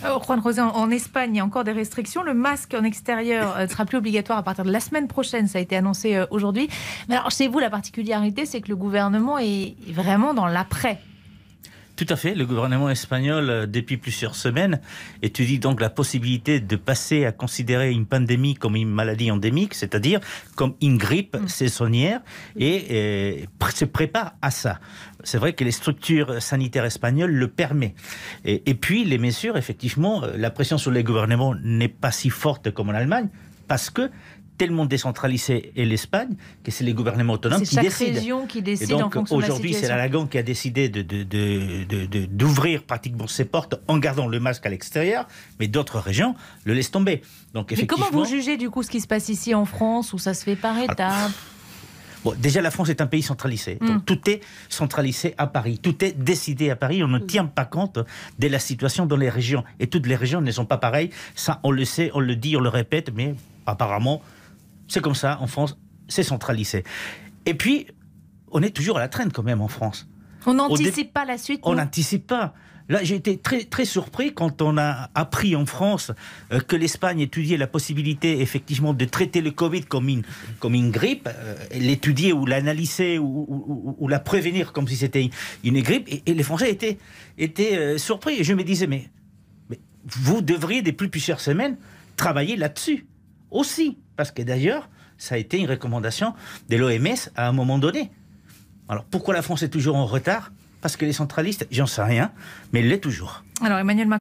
Juan José, en Espagne, il y a encore des restrictions. Le masque en extérieur ne sera plus obligatoire à partir de la semaine prochaine. Ça a été annoncé aujourd'hui. Mais alors, chez vous, la particularité, c'est que le gouvernement est vraiment dans l'après. Tout à fait. Le gouvernement espagnol, depuis plusieurs semaines, étudie donc la possibilité de passer à considérer une pandémie comme une maladie endémique, c'est-à-dire comme une grippe saisonnière, et se prépare à ça. C'est vrai que les structures sanitaires espagnoles le permettent. Et puis, les mesures, effectivement, la pression sur les gouvernements n'est pas si forte comme en Allemagne, parce que tellement décentralisé est l'Espagne que c'est les gouvernements autonomes qui décident. C'est chaque région qui décide et donc, en fonction de la situation. Aujourd'hui, c'est l'Aragon qui a décidé d'ouvrir pratiquement ses portes en gardant le masque à l'extérieur, mais d'autres régions le laissent tomber. Donc, mais comment vous jugez du coup ce qui se passe ici en France, où ça se fait par étapes? Bon, déjà, la France est un pays centralisé. Donc, tout est centralisé à Paris. Tout est décidé à Paris. On ne tient pas compte de la situation dans les régions. Et toutes les régions ne sont pas pareilles. Ça, on le sait, on le dit, on le répète, mais apparemment, c'est comme ça. En France, c'est centralisé. Et puis, on est toujours à la traîne quand même en France. On n'anticipe pas la suite. On n'anticipe pas. Là, j'ai été très, très surpris quand on a appris en France que l'Espagne étudiait la possibilité, effectivement, de traiter le Covid comme une grippe, l'étudier ou l'analyser ou la prévenir comme si c'était une grippe. Et les Français étaient surpris. Et je me disais, mais vous devriez, depuis plusieurs semaines, travailler là-dessus aussi. Parce que d'ailleurs, ça a été une recommandation de l'OMS à un moment donné. Alors, pourquoi la France est toujours en retard ? Parce que les centralistes, j'en sais rien, mais elle l'est toujours. Alors, Emmanuel Macron